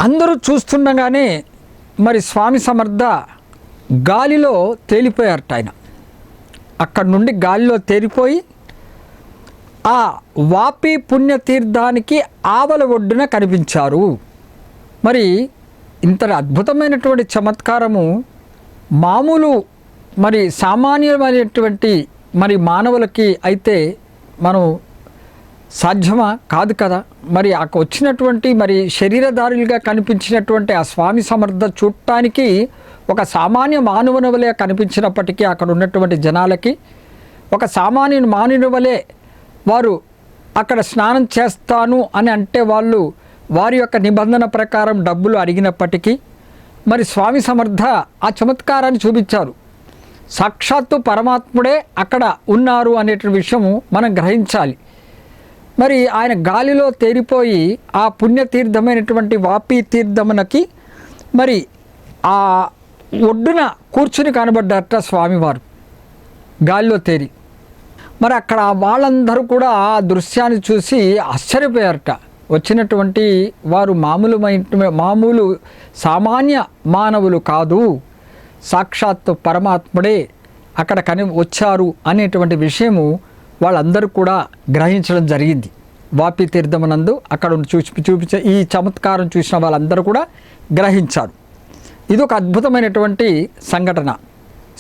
అందరూ చూస్తుండగానే మరి స్వామి సమర్థ గాలిలో తేలిపోయారట. ఆయన అక్కడి నుండి గాలిలో తేలిపోయి ఆ వాపి పుణ్యతీర్థానికి ఆవల ఒడ్డున కనిపించారు. మరి ఇంత అద్భుతమైనటువంటి చమత్కారము మామూలు మరి సామాన్యమైనటువంటి మరి మానవులకి అయితే మనం సాధ్యమా కాదు కదా. మరి వచ్చినటువంటి మరి శరీరధారులుగా కనిపించినటువంటి ఆ స్వామి సమర్థ చూడటానికి ఒక సామాన్య మానవుని వలె కనిపించినప్పటికీ అక్కడ ఉన్నటువంటి జనాలకి ఒక సామాన్య మానవుని వలె వారు అక్కడ స్నానం చేస్తాను అని అంటే వాళ్ళు వారి యొక్క నిబంధన ప్రకారం డబ్బులు అడిగినప్పటికీ మరి స్వామి సమర్థ ఆ చమత్కారాన్ని చూపించారు. సాక్షాత్తు పరమాత్ముడే అక్కడ ఉన్నారు అనే విషయము మనం గ్రహించాలి. మరి ఆయన గాలిలో తేలిపోయి ఆ పుణ్యతీర్థమైనటువంటి వాపి తీర్థమునకి మరి ఆ ఒడ్డున కూర్చుని కనబడ్డారట స్వామివారు గాలిలో తేలి. మరి అక్కడ వాళ్ళందరూ కూడా ఆ దృశ్యాన్ని చూసి ఆశ్చర్యపోయారట. వచ్చినటువంటి వారు మామూలు సామాన్య మానవులు కాదు, సాక్షాత్తు పరమాత్ముడే అక్కడ వచ్చారు అనేటువంటి విషయము వాళ్ళందరూ కూడా గ్రహించడం జరిగింది. వాపి తీర్థమునందు అక్కడ చూపించే ఈ చమత్కారం చూసిన వాళ్ళందరూ కూడా గ్రహించారు. ఇది ఒక అద్భుతమైనటువంటి సంఘటన.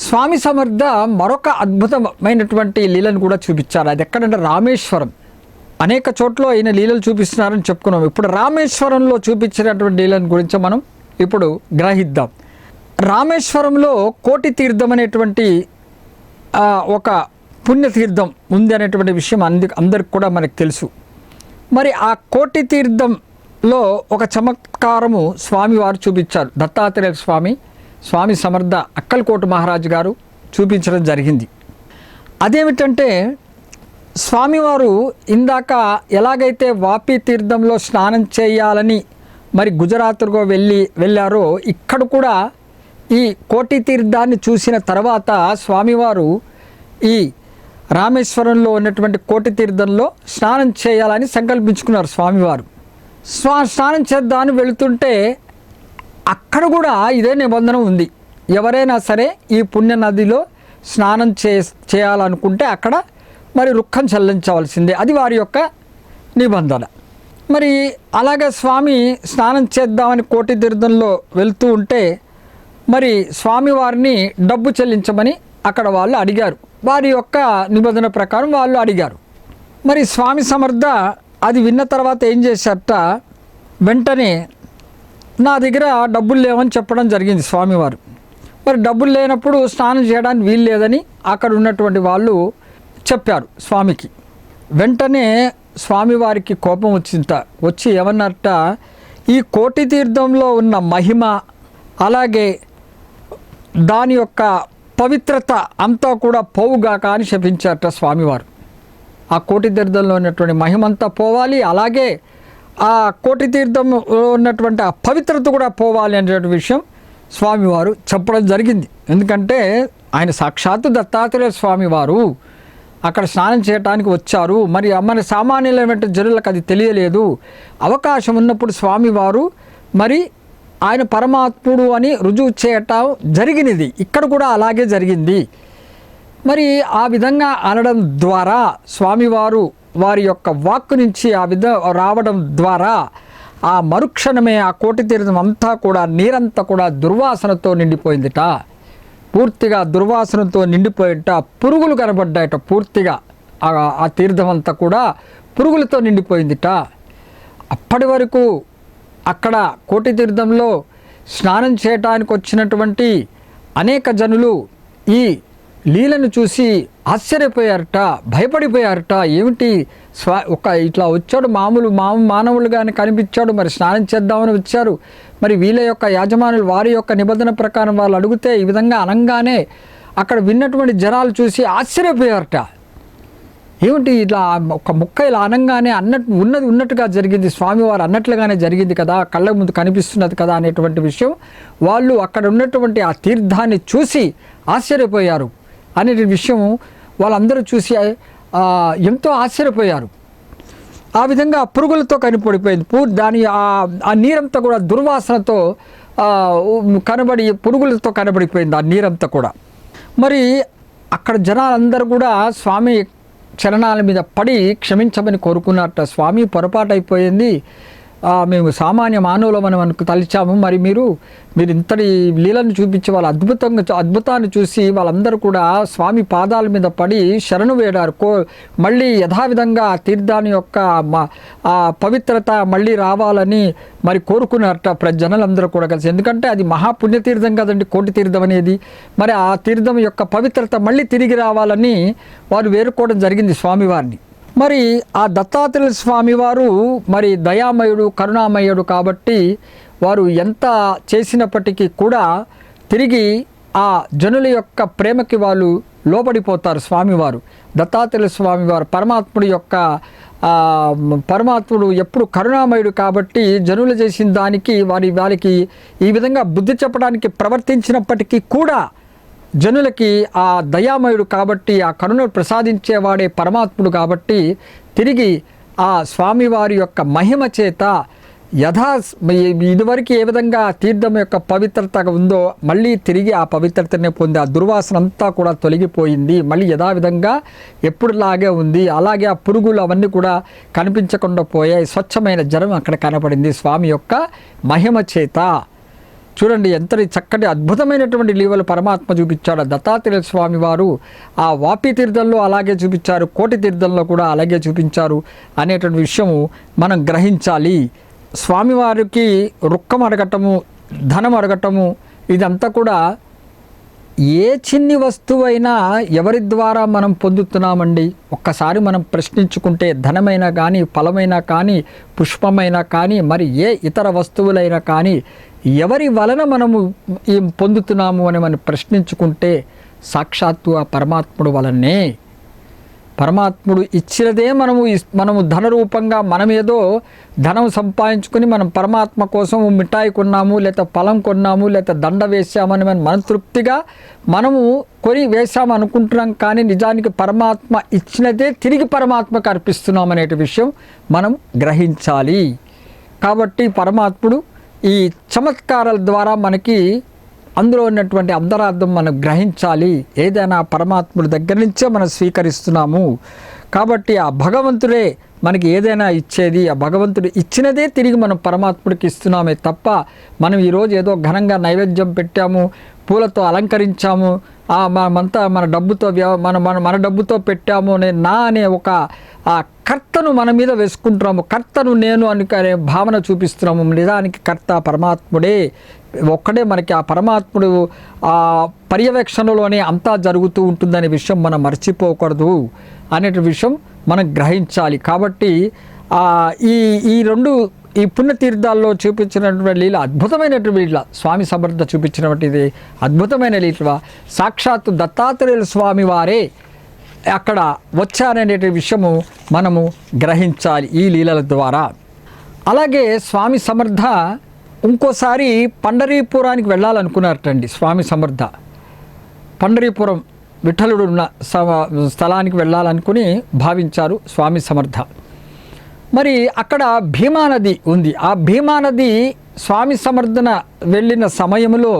స్వామి సమర్థ మరొక అద్భుతమైనటువంటి లీలను కూడా చూపించారు. అది ఎక్కడంటే రామేశ్వరం. అనేక చోట్ల ఆయన లీలలు చూపిస్తున్నారని చెప్పుకున్నాం. ఇప్పుడు రామేశ్వరంలో చూపించినటువంటి లీలను గురించి మనం ఇప్పుడు గ్రహిద్దాం. రామేశ్వరంలో కోటి తీర్థం అనేటువంటి ఒక పుణ్యతీర్థం ఉంది అనేటువంటి విషయం అందరికి కూడా మనకు తెలుసు. మరి ఆ కోటి తీర్థంలో ఒక చమత్కారము స్వామివారు చూపించారు. దత్తాత్రేయ స్వామి సమర్థ అక్కలకోట మహారాజు గారు చూపించడం జరిగింది. అదేమిటంటే స్వామివారు ఎలాగైతే వాపి తీర్థంలో స్నానం చేయాలని మరి గుజరాత్లో వెళ్ళారో ఇక్కడ కూడా ఈ కోటి తీర్థాన్ని చూసిన తర్వాత స్వామివారు ఈ రామేశ్వరంలో ఉన్నటువంటి కోటి తీర్థంలో స్నానం చేయాలని సంకల్పించుకున్నారు. స్వామివారు స్నానం చేద్దామని వెళుతుంటే అక్కడ కూడా ఇదే నిబంధన ఉంది. ఎవరైనా సరే ఈ పుణ్య నదిలో స్నానం చేయాలనుకుంటే అక్కడ మరి రుక్కం చెల్లించవలసిందే. అది వారి యొక్క నిబంధన. మరి అలాగే స్వామి స్నానం చేద్దామని కోటి తీర్థంలో వెళ్తూ ఉంటే మరి స్వామివారిని డబ్బు చెల్లించమని అక్కడ వాళ్ళు అడిగారు. వారి యొక్క నిబంధన ప్రకారం వాళ్ళు అడిగారు. మరి స్వామి సమర్థ అది విన్న తర్వాత ఏం చేశారట, వెంటనే నా దగ్గర డబ్బులు లేవని చెప్పడం జరిగింది స్వామివారు. మరి డబ్బులు లేనప్పుడు స్నానం చేయడానికి వీలు లేదని అక్కడ ఉన్నటువంటి వాళ్ళు చెప్పారు స్వామికి. వెంటనే స్వామివారికి కోపం వచ్చి ఏమన్నారట, ఈ కోటి తీర్థంలో ఉన్న మహిమ అలాగే దాని యొక్క పవిత్రత అంతా కూడా పోవుగాక అని శపించారట స్వామివారు. ఆ కోటి తీర్థంలో ఉన్నటువంటి మహిమంతా పోవాలి, అలాగే ఆ కోటి తీర్థంలో ఉన్నటువంటి ఆ పవిత్రత కూడా పోవాలి అనేటువంటి విషయం స్వామివారు చెప్పడం జరిగింది. ఎందుకంటే ఆయన సాక్షాత్తు దత్తాత్రేయ స్వామివారు అక్కడ స్నానం చేయడానికి వచ్చారు. మరి మన సామాన్యులైన జనులకు అది తెలియలేదు. అవకాశం ఉన్నప్పుడు స్వామివారు మరి ఆయన పరమాత్ముడు అని రుజువు చేయటం జరిగినది. ఇక్కడ కూడా అలాగే జరిగింది. మరి ఆ విధంగా అనడం ద్వారా స్వామివారు వారి యొక్క వాక్కు నుంచి ఆ రావడం ద్వారా ఆ మరుక్షణమే ఆ కోటి తీర్థం అంతా కూడా నీరంతా కూడా దుర్వాసనతో నిండిపోయిందిట. పూర్తిగా దుర్వాసనతో నిండిపోయిట, పురుగులు కనబడ్డాయట. పూర్తిగా ఆ తీర్థం అంతా కూడా పురుగులతో నిండిపోయిందిట. అప్పటి వరకు అక్కడ కోటి తీర్థంలో స్నానం చేయటానికి వచ్చినటువంటి అనేక జనులు ఈ లీలను చూసి ఆశ్చర్యపోయారట, భయపడిపోయారట. ఏమిటి ఇట్లా వచ్చాడు, మానవులుగానే కనిపించాడు, మరి స్నానం చేద్దామని వచ్చారు. మరి వీళ్ళ యొక్క యాజమానులు వారి యొక్క నిబంధన ప్రకారం వాళ్ళు అడిగితే ఈ విధంగా అనగానే అక్కడ విన్నటువంటి జనాలు చూసి ఆశ్చర్యపోయారట. ఏమిటి ఇట్లా ఒక ముక్క ఇలా అనగానే ఉన్నట్టుగా జరిగింది, స్వామివారు అన్నట్లుగానే జరిగింది కదా, కళ్ళ ముందు కనిపిస్తున్నది కదా అనేటువంటి విషయం వాళ్ళు అక్కడ ఉన్నటువంటి ఆ తీర్థాన్ని చూసి ఆశ్చర్యపోయారు అనే విషయం వాళ్ళందరూ చూసి ఎంతో ఆశ్చర్యపోయారు. ఆ విధంగా పురుగులతో కనిపడిపోయింది. దాని ఆ నీరంతా కూడా దుర్వాసనతో కనబడి పురుగులతో కనబడిపోయింది ఆ నీరంతా కూడా. మరి అక్కడ జనాలందరూ కూడా స్వామి చరణాల మీద పడి క్షమించమని కోరుకున్నట్ట. స్వామి పొరపాటు అయిపోయింది, మేము సామాన్య మానవులమని మనకు తలిచాము, మరి మీరు ఇంతటి లీలను చూపించి వాళ్ళ అద్భుతాన్ని చూసి వాళ్ళందరూ కూడా స్వామి పాదాల మీద పడి శరణు వేడారు. మళ్ళీ యథావిధంగా తీర్థాన్ని యొక్క పవిత్రత మళ్ళీ రావాలని మరి కోరుకున్నారట జనాలందరూ కూడా కలిసి. ఎందుకంటే అది మహాపుణ్యతీర్థం కదండి, కోటి తీర్థం అనేది. మరి ఆ తీర్థం యొక్క పవిత్రత మళ్ళీ తిరిగి రావాలని వారు వేరుకోవడం జరిగింది స్వామివారిని. మరి ఆ దత్తాత్రేయ స్వామివారు మరి దయామయుడు, కరుణామయుడు కాబట్టి వారు ఎంత చేసినప్పటికీ కూడా తిరిగి ఆ జనుల యొక్క ప్రేమకి వాళ్ళు లోబడిపోతారు. స్వామివారు దత్తాత్రేయ స్వామివారు పరమాత్ముడు ఎప్పుడు కరుణామయుడు కాబట్టి జనులు చేసిన దానికి వాళ్ళకి ఈ విధంగా బుద్ధి చెప్పడానికి ప్రవర్తించినప్పటికీ కూడా జనులకి ఆ దయామయుడు కాబట్టి ఆ కరుణను ప్రసాదించేవాడే పరమాత్ముడు కాబట్టి తిరిగి ఆ స్వామివారి యొక్క మహిమ చేత ఇదివరకు ఏ విధంగా తీర్థం యొక్క పవిత్రత ఉందో మళ్ళీ తిరిగి ఆ పవిత్రతనే పొంది ఆ దుర్వాసన అంతా కూడా తొలగిపోయింది. మళ్ళీ యథావిధంగా ఎప్పుడులాగే ఉంది. అలాగే ఆ పురుగులు అవన్నీ కూడా కనిపించకుండా పోయాయి. స్వచ్ఛమైన జలం అక్కడ కనపడింది స్వామి యొక్క మహిమ చేత. చూడండి ఎంత చక్కటి అద్భుతమైనటువంటి లీలలు పరమాత్మ చూపించాడు దత్తాత్రేయ స్వామి వారు. ఆ వాపి తీర్థంలో అలాగే చూపించారు, కోటి తీర్థంలో కూడా అలాగే చూపించారు అనేటువంటి విషయము మనం గ్రహించాలి. స్వామివారికి రుక్కం అడగటము, ధనం అడగటము ఇదంతా కూడా ఏ చిన్ని వస్తువైనా ఎవరి ద్వారా మనం పొందుతున్నామండి? ఒక్కసారి మనం ప్రశ్నించుకుంటే ధనమైనా కానీ, ఫలమైనా కానీ, పుష్పమైనా కానీ, మరి ఏ ఇతర వస్తువులైనా కానీ ఎవరి వలన మనము పొందుతున్నాము అని మనం ప్రశ్నించుకుంటే సాక్షాత్తు ఆ పరమాత్ముడు వలనే. పరమాత్ముడు ఇచ్చినదే మనము ధన రూపంగా మనమేదో ధనం సంపాదించుకొని మనం పరమాత్మ కోసం మిఠాయి కొన్నాము, లేకపోతే ఫలం కొన్నాము, లేకపోతే దండ వేసామని మనం తృప్తిగా మనము కొని వేసాము అనుకుంటున్నాం. కానీ నిజానికి పరమాత్మ ఇచ్చినదే తిరిగి పరమాత్మకు అర్పిస్తున్నాం అనే విషయం మనం గ్రహించాలి. కాబట్టి పరమాత్ముడు ఈ చమత్కారాల ద్వారా మనకి అందులో ఉన్నటువంటి అంతరార్థం మనం గ్రహించాలి. ఏదైనా పరమాత్ముడి దగ్గర నుంచే మనం స్వీకరిస్తున్నాము కాబట్టి ఆ భగవంతుడే మనకి ఏదైనా ఇచ్చేది. ఆ భగవంతుడు ఇచ్చినదే తిరిగి మనం పరమాత్ముడికి ఇస్తున్నామే తప్ప మనం ఈరోజు ఏదో ఘనంగా నైవేద్యం పెట్టాము, పూలతో అలంకరించాము, మనమంతా మన డబ్బుతో పెట్టాము అనే ఒక ఆ కర్తను మన మీద వేసుకుంటున్నాము. కర్తను నేను అనే భావన చూపిస్తున్నాము. నిజానికి కర్త పరమాత్ముడే ఒక్కడే. మనకి ఆ పరమాత్ముడు ఆ పర్యవేక్షణలోనే అంతా జరుగుతూ ఉంటుందనే విషయం మనం మర్చిపోకూడదు అనే విషయం మనం గ్రహించాలి. కాబట్టి ఈ పుణ్యతీర్థాల్లో చూపించినటువంటి లీల అద్భుతమైనటువంటి లీల, స్వామి సమర్థ చూపించినటువంటిది అద్భుతమైన లీల. సాక్షాత్తు దత్తాత్రేయుల స్వామి వారే అక్కడ వచ్చారనే విషయము మనము గ్రహించాలి ఈ లీలల ద్వారా. అలాగే స్వామి సమర్థ ఇంకోసారి పండరీపురానికి వెళ్ళాలనుకున్నారటండి. స్వామి సమర్థ పండరీపురం విఠలుడు ఉన్న స్థలానికి వెళ్ళాలనుకుని భావించారు స్వామి సమర్థ. మరి అక్కడ భీమానది ఉంది. ఆ భీమానది స్వామి సమర్థన వెళ్ళిన సమయంలో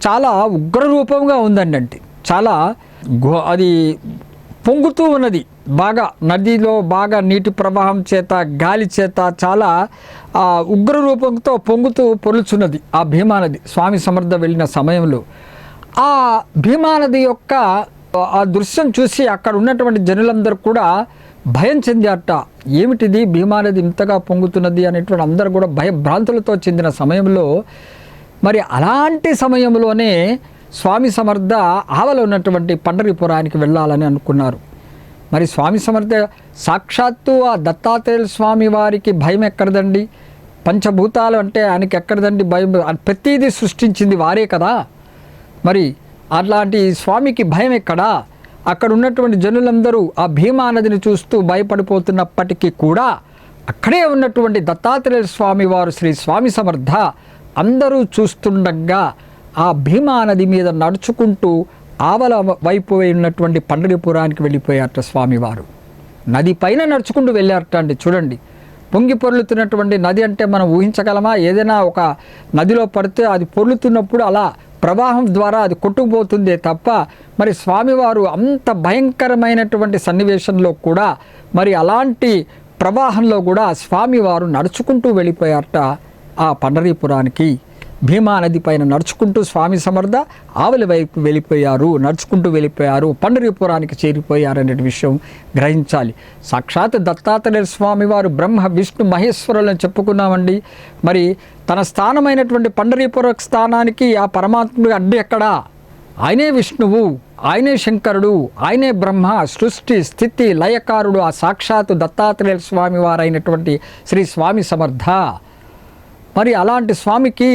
చాలా ఉగ్రరూపంగా ఉందండి. చాలా అది పొంగుతూ ఉన్నది. బాగా నదిలో బాగా నీటి ప్రవాహం చేత, గాలి చేత చాలా ఉగ్ర రూపంతో పొంగుతూ పొరుచున్నది ఆ భీమానది స్వామి సమర్థ వెళ్ళిన సమయంలో. ఆ భీమానది యొక్క ఆ దృశ్యం చూసి అక్కడ ఉన్నటువంటి జనులందరూ కూడా భయం చెందారట. ఏమిటిది భీమానది ఇంతగా పొంగుతున్నది అనేటువంటి అందరూ కూడా భయభ్రాంతులతో చెందిన సమయంలో మరి అలాంటి సమయంలోనే స్వామి సమర్థ ఆవల ఉన్నటువంటి పండరీపురానికి వెళ్ళాలని అనుకున్నారు. మరి స్వామి సమర్థ సాక్షాత్తు ఆ దత్తాత్రేయ స్వామి వారికి భయం ఎక్కడదండి? పంచభూతాలు అంటే ఆయనకి ఎక్కడదండి భయం? ప్రతిదీ సృష్టించింది వారే కదా. మరి అట్లాంటి స్వామికి భయం ఎక్కడా? అక్కడ ఉన్నటువంటి జనులందరూ ఆ భీమానదిని చూస్తూ భయపడిపోతున్నప్పటికీ కూడా అక్కడే ఉన్నటువంటి దత్తాత్రేయ స్వామి వారు శ్రీ స్వామి సమర్థ అందరూ చూస్తుండగా ఆ భీమానది మీద నడుచుకుంటూ ఆవల వైపు ఉన్నటువంటి పండరీపురానికి వెళ్ళిపోయారట స్వామివారు. నది పైన నడుచుకుంటూ వెళ్ళారట అండి. చూడండి, పొంగి పొర్లుతున్నటువంటి నది అంటే మనం ఊహించగలమా? ఏదైనా ఒక నదిలో పడితే అది పొర్లుతున్నప్పుడు అలా ప్రవాహం ద్వారా అది కొట్టుకుపోతుందే తప్ప మరి స్వామివారు అంత భయంకరమైనటువంటి సన్నివేశంలో కూడా మరి అలాంటి ప్రవాహంలో కూడా స్వామివారు నడుచుకుంటూ వెళ్ళిపోయారట ఆ పండరీపురానికి. భీమా నది పైన నడుచుకుంటూ స్వామి సమర్థ ఆవలి వైపు వెళ్ళిపోయారు, నడుచుకుంటూ వెళ్ళిపోయారు, పండరీపురానికి చేరిపోయారనే విషయం గ్రహించాలి. సాక్షాత్ దత్తాత్రేయ స్వామి వారు బ్రహ్మ విష్ణు మహేశ్వరులను చెప్పుకున్నామండి. మరి తన స్థానమైనటువంటి పండరీపుర స్థానానికి ఆ పరమాత్ముడి అడ్డు ఎక్కడా? ఆయనే విష్ణువు, ఆయనే శంకరుడు, ఆయనే బ్రహ్మ, సృష్టి స్థితి లయకారుడు ఆ సాక్షాత్ దత్తాత్రేయ స్వామి వారైనటువంటి శ్రీ స్వామి సమర్థ. మరి అలాంటి స్వామికి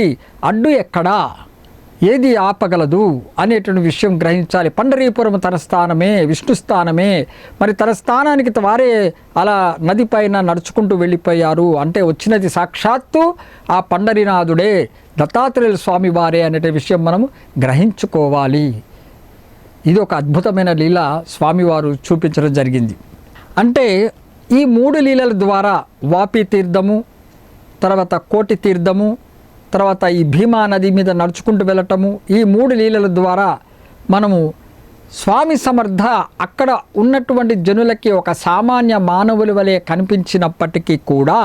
అడ్డు ఎక్కడా, ఏది ఆపగలదు అనేటువంటి విషయం గ్రహించాలి. పండరీపురం తన స్థానమే, విష్ణు స్థానమే. మరి తన స్థానానికి వారే అలా నది పైన నడుచుకుంటూ వెళ్ళిపోయారు అంటే వచ్చినది సాక్షాత్తు ఆ పండరీనాథుడే, దత్తాత్రేయ స్వామి వారే అనే విషయం మనము గ్రహించుకోవాలి. ఇది ఒక అద్భుతమైన లీల స్వామివారు చూపించడం జరిగింది. అంటే ఈ 3 లీలల ద్వారా వాపి తీర్థము, తర్వాత కోటి తీర్థము, తర్వాత ఈ భీమా నది మీద నడుచుకుంటూ వెళ్ళటము, ఈ 3 లీలల ద్వారా మనము స్వామి సమర్థ అక్కడ ఉన్నటువంటి జనులకి ఒక సామాన్య మానవుల వలె కనిపించినప్పటికీ కూడా,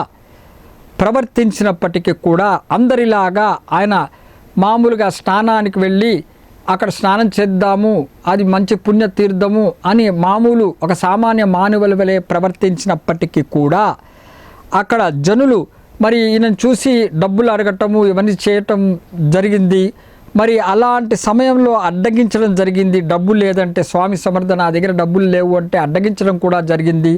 ప్రవర్తించినప్పటికీ కూడా అందరిలాగా ఆయన మామూలుగా స్నానానికి వెళ్ళి అక్కడ స్నానం చేద్దాము, అది మంచి పుణ్య తీర్థము అని మామూలు ఒక సామాన్య మానవుల వలె ప్రవర్తించినప్పటికీ కూడా అక్కడ జనులు మరి ఈయనను చూసి డబ్బులు అడగటము ఇవన్నీ చేయటం జరిగింది. మరి అలాంటి సమయంలో అడ్డగించడం జరిగింది. డబ్బులు లేదంటే స్వామి సమర్థ నా దగ్గర డబ్బులు లేవు అంటే అడ్డగించడం కూడా జరిగింది.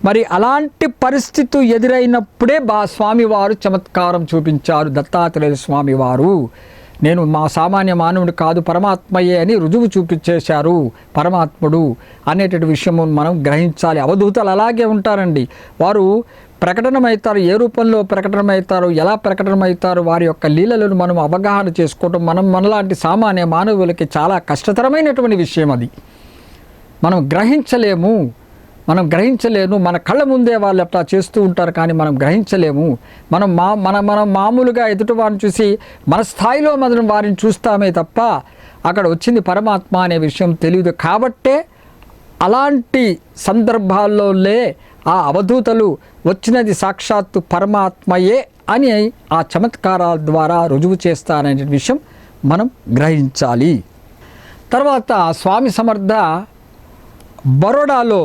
మరి అలాంటి పరిస్థితి ఎదురైనప్పుడే స్వామివారు చమత్కారం చూపించారు. దత్తాత్రేయ స్వామివారు నేను మా సామాన్య మానవుడు కాదు, పరమాత్మయే అని రుజువు చూపించేశారు. పరమాత్ముడు అనేటువంటి విషయము మనం గ్రహించాలి. అవధూతలు అలాగే ఉంటారండి. వారు ప్రకటనమవుతారు. ఏ రూపంలో ప్రకటనమవుతారు, ఎలా ప్రకటనమవుతారు, వారి యొక్క లీలలను మనం అవగాహన చేసుకోవటం మనలాంటి సామాన్య మానవులకి చాలా కష్టతరమైనటువంటి విషయం. అది మనం గ్రహించలేము. మన కళ్ళ ముందే వాళ్ళు అట్లా చేస్తూ ఉంటారు కానీ మనం గ్రహించలేము. మనం మామూలుగా ఎదుటి వారిని చూసి మన స్థాయిలో మనం వారిని చూస్తామే తప్ప అక్కడ వచ్చింది పరమాత్మ అనే విషయం తెలియదు. కాబట్టే అలాంటి సందర్భాల్లోనే ఆ అవధూతలు వచ్చినది సాక్షాత్తు పరమాత్మయే అని ఆ చమత్కారాల ద్వారా రుజువు చేస్తారనే విషయం మనం గ్రహించాలి. తర్వాత స్వామి సమర్థ బరోడాలో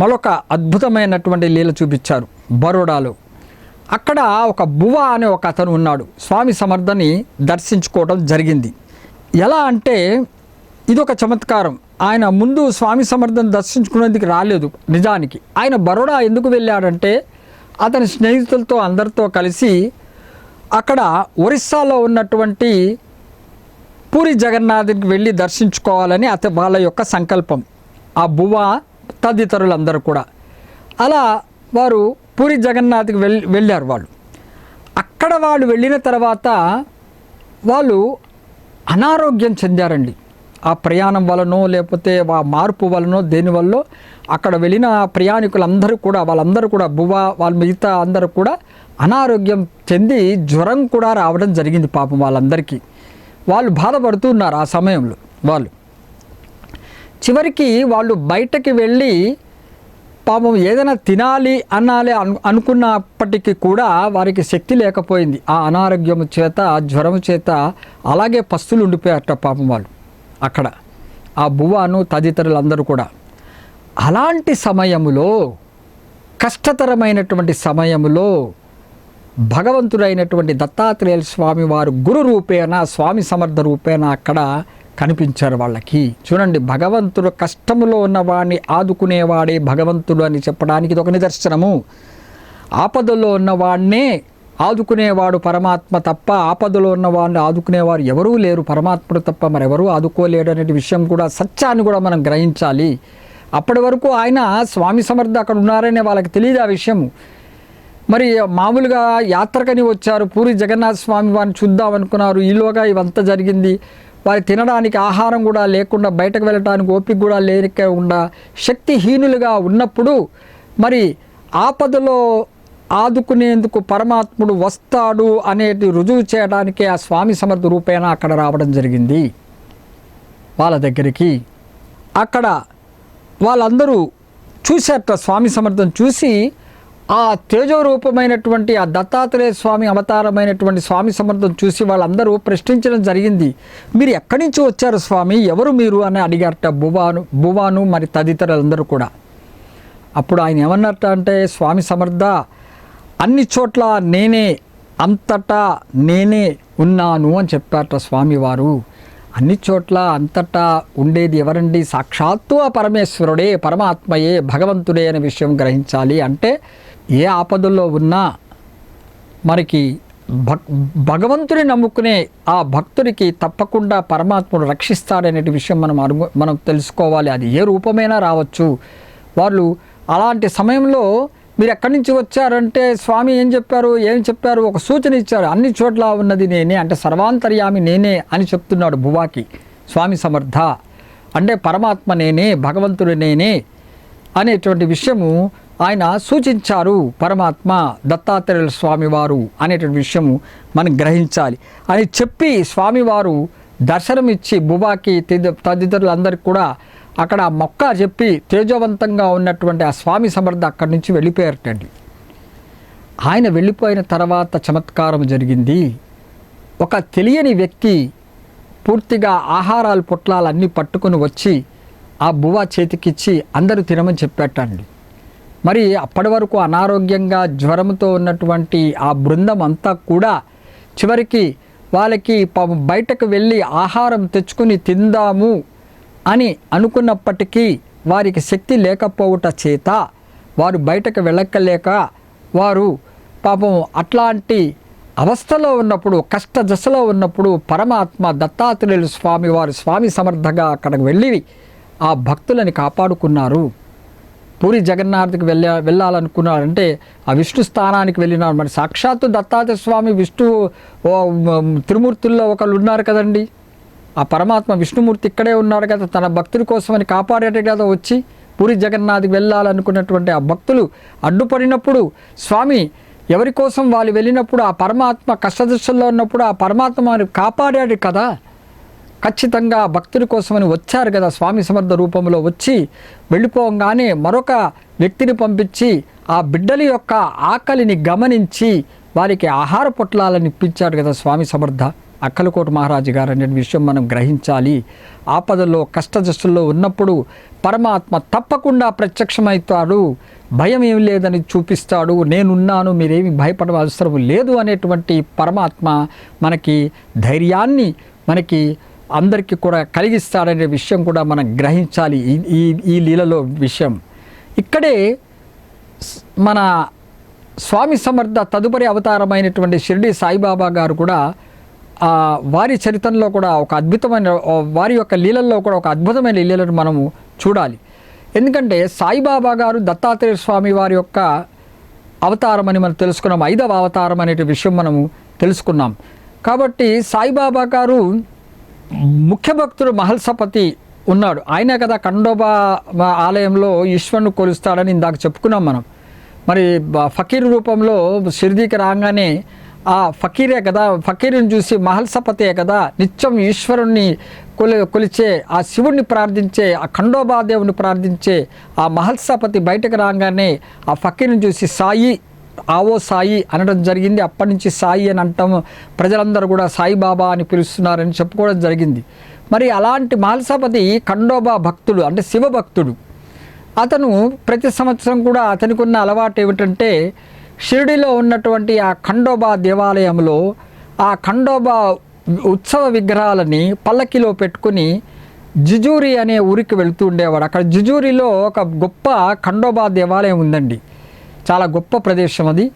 మరొక అద్భుతమైనటువంటి లీల చూపించారు. బరోడాలో అక్కడ ఒక బువ అనే ఒక అతను ఉన్నాడు. స్వామి సమర్థని దర్శించుకోవడం జరిగింది. ఎలా అంటే ఇదొక చమత్కారం. ఆయన ముందు స్వామి సమర్థను దర్శించుకునేందుకు రాలేదు. నిజానికి ఆయన బరోడా ఎందుకు వెళ్ళాడంటే అతని స్నేహితులతో అందరితో కలిసి అక్కడ ఒరిస్సాలో ఉన్నటువంటి పూరి జగన్నాథునికి వెళ్ళి దర్శించుకోవాలని వాళ్ళ యొక్క సంకల్పం. ఆ బువ తదితరులందరూ కూడా అలా వారు పూరి జగన్నాథ్కి వెళ్ళారు. అక్కడ వాళ్ళు వెళ్ళిన తర్వాత వాళ్ళు అనారోగ్యం చెందారండి. ఆ ప్రయాణం వలనో లేకపోతే ఆ మార్పు వలనో దేనివల్ల అక్కడ వెళ్ళిన ప్రయాణికులందరూ కూడా వాళ్ళందరూ కూడా బువ వాళ్ళ మిగతా అందరూ కూడా అనారోగ్యం చెంది జ్వరం కూడా రావడం జరిగింది. పాపం వాళ్ళందరికీ వాళ్ళు బాధపడుతున్నారు. ఆ సమయంలో వాళ్ళు చివరికి వాళ్ళు బయటకి వెళ్ళి పాపం ఏదైనా తినాలి అనాలి అనుకున్నప్పటికీ కూడా వారికి శక్తి లేకపోయింది. ఆ అనారోగ్యం చేత జ్వరం చేత అలాగే పస్తులు ఉండిపోయారట పాపం వాళ్ళు అక్కడ, ఆ బువ్వాను తదితరులందరూ కూడా. అలాంటి సమయములో, కష్టతరమైనటువంటి సమయములో భగవంతుడైనటువంటి దత్తాత్రేయ స్వామి వారు గురు రూపేణ స్వామి సమర్థ రూపేణ అక్కడ కనిపించారు వాళ్ళకి. చూడండి, భగవంతుడు కష్టములో ఉన్నవాడిని ఆదుకునేవాడే భగవంతుడు అని చెప్పడానికి ఇది ఒక నిదర్శనము. ఆపదలో ఉన్నవాడినే ఆదుకునేవాడు పరమాత్మ తప్ప ఆపదలో ఉన్నవాడిని ఆదుకునేవారు ఎవరూ లేరు, పరమాత్ముడు తప్ప మరెవరూ ఆదుకోలేడు అనే విషయం కూడా, సత్యాన్ని కూడా మనం గ్రహించాలి. అప్పటి వరకు ఆయన స్వామి సమర్థ అక్కడ ఉన్నారనే వాళ్ళకి తెలియదు ఆ విషయము. మరి మామూలుగా యాత్రకని వచ్చారు, పూరి జగన్నాథ స్వామి వారిని చూద్దాం అనుకున్నారు. ఈలోగా ఇవంతా జరిగింది. వారి తినడానికి ఆహారం కూడా లేకుండా, బయటకు వెళ్ళడానికి ఓపిక కూడా లేకుండా, శక్తిహీనులుగా ఉన్నప్పుడు మరి ఆపదలో ఆదుకునేందుకు పరమాత్ముడు వస్తాడు అనేది రుజువు చేయడానికే ఆ స్వామి సమర్థ రూపేణ అక్కడ రావడం జరిగింది వాళ్ళ దగ్గరికి. అక్కడ వాళ్ళందరూ చూశారట, స్వామి సమర్థం చూసి ఆ తేజోరూపమైనటువంటి ఆ దత్తాత్రేయ స్వామి అవతారమైనటువంటి స్వామి సమర్థం చూసి వాళ్ళందరూ ప్రశ్నించడం జరిగింది. మీరు ఎక్కడి నుంచి వచ్చారు స్వామి, ఎవరు మీరు అని అడిగారట భువాను మరి తదితరులందరూ కూడా. అప్పుడు ఆయన ఏమన్నట్ట అంటే, స్వామి సమర్థ అన్ని చోట్ల నేనే, అంతటా నేనే ఉన్నాను అని చెప్పారట స్వామివారు. అన్ని చోట్ల అంతటా ఉండేది ఎవరండి? సాక్షాత్తు ఆ పరమేశ్వరుడే, పరమాత్మయే, భగవంతుడే అనే విషయం గ్రహించాలి. అంటే ఏ ఆపదల్లో ఉన్నా మనకి భగవంతుని నమ్ముకునే ఆ భక్తుడికి తప్పకుండా పరమాత్ముడు రక్షిస్తాడనే విషయం మనం తెలుసుకోవాలి. అది ఏ రూపమైనా రావచ్చు. వాళ్ళు అలాంటి సమయంలో మీరు ఎక్కడి నుంచి వచ్చారంటే స్వామి ఏం చెప్పారు? ఒక సూచన ఇచ్చారు. అన్ని చోట్ల ఉన్నది నేనే, అంటే సర్వాంతర్యామి నేనే అని చెప్తున్నాడు భువాకి స్వామి సమర్థ. అంటే పరమాత్మ నేనే, భగవంతుడు నేనే అనేటువంటి విషయము ఆయన సూచించారు. పరమాత్మ దత్తాత్రేయుల స్వామివారు అనేటువంటి విషయము మనం గ్రహించాలి అని చెప్పి స్వామివారు దర్శనమిచ్చి భువాకి తదితరులందరికీ కూడా అక్కడ మొక్క చెప్పి తేజవంతంగా ఉన్నటువంటి ఆ స్వామి సమర్థ అక్కడి నుంచి వెళ్ళిపోయారటండి. ఆయన వెళ్ళిపోయిన తర్వాత చమత్కారం జరిగింది. ఒక తెలియని వ్యక్తి పూర్తిగా ఆహారాలు పొట్లాలన్నీ పట్టుకొని వచ్చి ఆ బువ్వ చేతికిచ్చి అందరూ తినమని చెప్పాటండి. మరి అప్పటి వరకు అనారోగ్యంగా జ్వరంతో ఉన్నటువంటి ఆ బృందం అంతా కూడా చివరికి వాళ్ళకి బయటకు వెళ్ళి ఆహారం తెచ్చుకుని తిందాము అని అనుకున్నప్పటికీ వారికి శక్తి లేకపోవట చేత వారు బయటకు వెళ్ళక్కలేక వారు పాపం అట్లాంటి అవస్థలో ఉన్నప్పుడు, కష్ట దశలో ఉన్నప్పుడు పరమాత్మ దత్తాత్రేయులు స్వామి వారు స్వామి సమర్థగా అక్కడికి వెళ్ళి ఆ భక్తులని కాపాడుకున్నారు. పూరి జగన్నాథ్కి వెళ్ళాలనుకున్నారంటే ఆ విష్ణు స్థానానికి వెళ్ళినారు. మరి సాక్షాత్తు దత్తాత్రేయ స్వామి విష్ణు త్రిమూర్తుల్లో ఒకళ్ళు ఉన్నారు కదండి. ఆ పరమాత్మ విష్ణుమూర్తి ఇక్కడే ఉన్నాడు కదా, తన భక్తుల కోసమని కాపాడేట కదా వచ్చి పూరి జగన్నాథ్కి వెళ్ళాలనుకున్నటువంటి ఆ భక్తులు అడ్డుపడినప్పుడు స్వామి ఎవరి కోసం వాళ్ళు వెళ్ళినప్పుడు ఆ పరమాత్మ కష్టదశల్లో ఉన్నప్పుడు ఆ పరమాత్మ కాపాడాడు కదా. ఖచ్చితంగా భక్తుల కోసమని వచ్చారు కదా, స్వామి సమర్థ రూపంలో వచ్చి వెళ్ళిపోగానే మరొక వ్యక్తిని పంపించి ఆ బిడ్డల యొక్క ఆకలిని గమనించి వారికి ఆహార పొట్లాలను ఇప్పించాడు కదా స్వామి సమర్థ అక్కలకోట మహారాజు గారు అనే విషయం మనం గ్రహించాలి. ఆపదల్లో కష్టదశల్లో ఉన్నప్పుడు పరమాత్మ తప్పకుండా ప్రత్యక్షమవుతాడు, భయం ఏమి లేదని చూపిస్తాడు, నేనున్నాను, మీరేమి భయపడ అవసరం లేదు అనేటువంటి పరమాత్మ మనకి ధైర్యాన్ని మనకి అందరికీ కూడా కలిగిస్తాడనే విషయం కూడా మనం గ్రహించాలి. ఈ లీలలో విషయం ఇక్కడే మన స్వామి సమర్థ తదుపరి అవతారమైనటువంటి షిరిడి సాయిబాబా గారు కూడా వారి చరిత్రలో కూడా ఒక అద్భుతమైన, వారి యొక్క లీలల్లో కూడా ఒక అద్భుతమైన లీలను మనము చూడాలి. ఎందుకంటే సాయిబాబా గారు దత్తాత్రేయ స్వామి వారి యొక్క అవతారం అని మనం తెలుసుకున్నాం, 5వ అవతారం అనే విషయం మనము తెలుసుకున్నాం. కాబట్టి సాయిబాబా గారు ముఖ్య భక్తుడు మహల్సపతి ఉన్నాడు, ఆయన కదా ఖండోబా ఆలయంలో ఈశ్వరుని కొలుస్తాడని ఇందాక చెప్పుకున్నాం మనం. మరి ఫకీర్ రూపంలో షిరిడీకి రాగానే ఆ ఫకీరే కదా, ఫకీరుని చూసి మహల్సపతే కదా నిత్యం ఈశ్వరుణ్ణి కొలిచే ఆ శివుణ్ణి ప్రార్థించే ఆ ఖండోబా దేవుని ప్రార్థించే ఆ మహల్సపతి బయటకు రాగానే ఆ ఫకీరుని చూసి సాయి, ఆవో సాయి అనడం జరిగింది. అప్పటి నుంచి సాయి అని అంటాం, ప్రజలందరూ కూడా సాయిబాబా అని పిలుస్తున్నారని చెప్పుకోవడం జరిగింది. మరి అలాంటి మహల్సపతి ఖండోబా భక్తుడు, అంటే శివభక్తుడు. అతను ప్రతి సంవత్సరం కూడా అతనికి ఉన్న అలవాటు ఏమిటంటే షిరిడిలో ఉన్నటువంటి ఆ ఖండోబా దేవాలయంలో ఆ ఖండోబా ఉత్సవ విగ్రహాలని పల్లకిలో పెట్టుకుని జిజూరి అనే ఊరికి వెళుతూ ఉండేవాడు. అక్కడ జిజూరిలో ఒక గొప్ప ఖండోబా దేవాలయం ఉందండి, చాలా గొప్ప ప్రదేశం అది.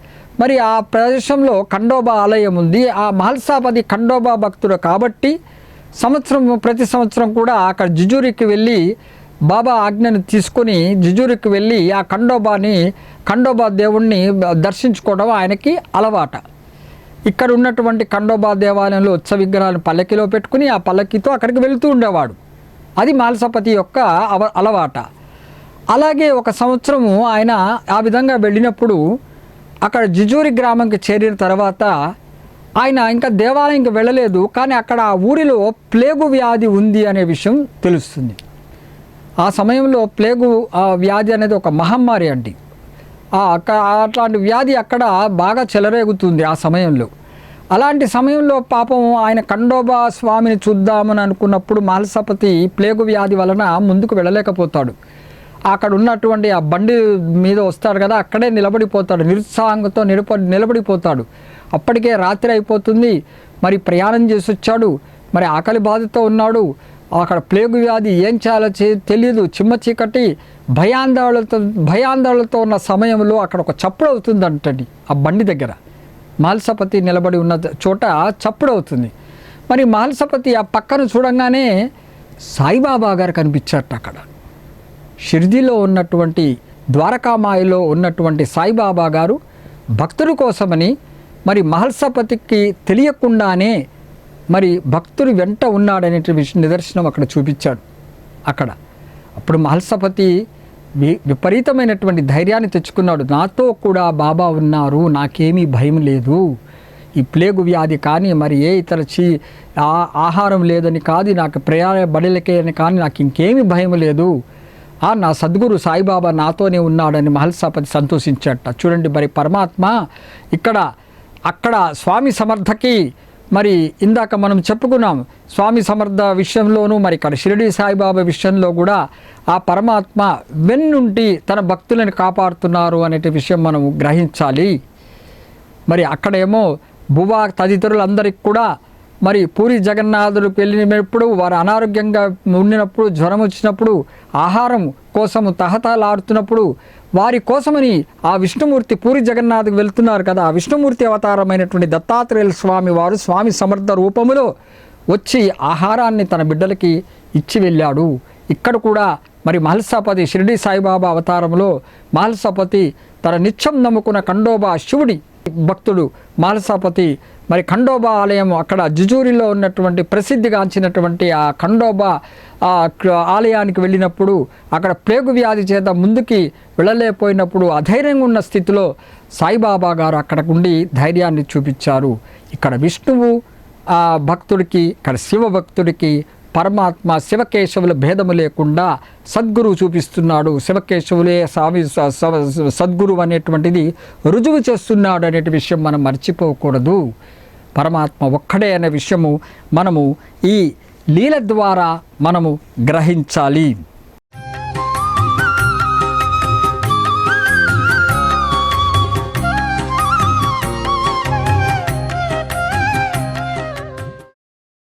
మరి ఆ ప్రదేశంలో ఖండోబా ఆలయం ఉంది. ఆ మహల్సాపతి ఖండోబా భక్తుడు కాబట్టి ప్రతి సంవత్సరం కూడా అక్కడ జిజూరికి వెళ్ళి బాబా ఆజ్ఞను తీసుకొని జిజూరికి వెళ్ళి ఆ ఖండోబా దేవుణ్ణి దర్శించుకోవడం ఆయనకి అలవాట. ఇక్కడ ఉన్నటువంటి ఖండోబా దేవాలయంలో ఉత్సవ విగ్రహాలను పల్లకిలో పెట్టుకుని ఆ పల్లకితో అక్కడికి వెళుతూ ఉండేవాడు. అది మహల్సపతి యొక్క అలవాట. అలాగే ఒక సంవత్సరము ఆయన ఆ విధంగా వెళ్ళినప్పుడు అక్కడ జిజూరి గ్రామంకి చేరిన తర్వాత ఆయన ఇంకా దేవాలయంకి వెళ్ళలేదు, కానీ అక్కడ ఆ ఊరిలో ప్లేగు వ్యాధి ఉంది అనే విషయం తెలుస్తుంది. ఆ సమయంలో ప్లేగు వ్యాధి అనేది ఒక మహమ్మారి అండి. అట్లాంటి వ్యాధి అక్కడ బాగా చెలరేగుతుంది ఆ సమయంలో. అలాంటి సమయంలో పాపం ఆయన ఖండోబా స్వామిని చూద్దామని అనుకున్నప్పుడు మహల్సపతి ప్లేగు వ్యాధి వలన ముందుకు వెళ్ళలేకపోతాడు. అక్కడ ఉన్నటువంటి ఆ బండి మీద వస్తాడు కదా, అక్కడే నిలబడిపోతాడు, నిరుత్సాహంతో నిలబడిపోతాడు. అప్పటికే రాత్రి అయిపోతుంది, మరి ప్రయాణం చేసి వచ్చాడు, మరి ఆకలి బాధతో ఉన్నాడు. అక్కడ ప్లేగు వ్యాధి ఏం చేయాలో తెలియదు, చిమ్మ చీకటి, భయాందోళనతో ఉన్న సమయంలో అక్కడ ఒక చప్పుడు అవుతుందంటండి. ఆ బండి దగ్గర మహల్సపతి నిలబడి ఉన్న చోట చప్పుడు అవుతుంది. మరి మహల్సపతి ఆ పక్కన చూడంగానే సాయిబాబా గారు కనిపించారట. అక్కడ షిర్డీలో ఉన్నటువంటి ద్వారకామాయిలో ఉన్నటువంటి సాయిబాబా గారు భక్తుల కోసమని మరి మహల్సపతికి తెలియకుండానే మరి భక్తులు వెంట ఉన్నాడనే నిదర్శనం అక్కడ చూపించాడు. అప్పుడు మహల్సపతి విపరీతమైనటువంటి ధైర్యాన్ని తెచ్చుకున్నాడు. నాతో కూడా బాబా ఉన్నారు, నాకేమీ భయం లేదు. ఈ ప్లేగు వ్యాధి కానీ మరి ఏ ఇతర ఆహారం లేదని కాదు, నాకు ప్రయాణ బడిలకే అని కానీ నాకు ఇంకేమీ భయం లేదు, నా సద్గురు సాయిబాబా నాతోనే ఉన్నాడని మహల్సపతి సంతోషించాట. చూడండి, మరి పరమాత్మ అక్కడ స్వామి సమర్థకి మరి ఇందాక మనం చెప్పుకున్నాం, స్వామి సమర్థ విషయంలోనూ మరి ఇక్కడ షిరిడి సాయిబాబా విషయంలో కూడా ఆ పరమాత్మ వెన్నుంటి తన భక్తులను కాపాడుతున్నారు అనే విషయం మనం గ్రహించాలి. మరి అక్కడేమో బువా తదితరులందరికీ కూడా మరి పూరి జగన్నాథుడికి వెళ్ళినప్పుడు వారు అనారోగ్యంగా ఉండినప్పుడు, జ్వరం వచ్చినప్పుడు, ఆహారం కోసము తహతలాడుతున్నప్పుడు వారి కోసమని ఆ విష్ణుమూర్తి పూరి జగన్నాథ్కి వెళ్తున్నారు కదా, ఆ విష్ణుమూర్తి అవతారమైనటువంటి దత్తాత్రేయుల స్వామి వారు స్వామి సమర్థ రూపములో వచ్చి ఆహారాన్ని తన బిడ్డలకి ఇచ్చి వెళ్ళాడు. ఇక్కడ కూడా మరి మహల్సపతి షిరిడి సాయిబాబా అవతారంలో మహల్సపతి తన నిత్యం నమ్ముకున్న ఖండోబా శివుడి భక్తుడు మహల్సపతి మరి ఖండోబా ఆలయం అక్కడ జిజూరిలో ఉన్నటువంటి ప్రసిద్ధిగాంచినటువంటి ఆ ఖండోబా ఆలయానికి వెళ్ళినప్పుడు అక్కడ ప్లేగు వ్యాధి చేత ముందుకి వెళ్ళలేకపోయినప్పుడు అధైర్యంగా ఉన్న స్థితిలో సాయిబాబా గారు అక్కడ ఉండి ధైర్యాన్ని చూపించారు. ఇక్కడ విష్ణువు భక్తుడికి, ఇక్కడ శివ భక్తుడికి పరమాత్మ శివకేశవుల భేదము లేకుండా సద్గురువు చూపిస్తున్నాడు. శివకేశవులే స్వామి సద్గురువు అనేటువంటిది రుజువు చేస్తున్నాడు అనే విషయం మనం మర్చిపోకూడదు. పరమాత్మ ఒక్కడే అనే విషయము మనము ఈ లీల ద్వారా మనము గ్రహించాలి.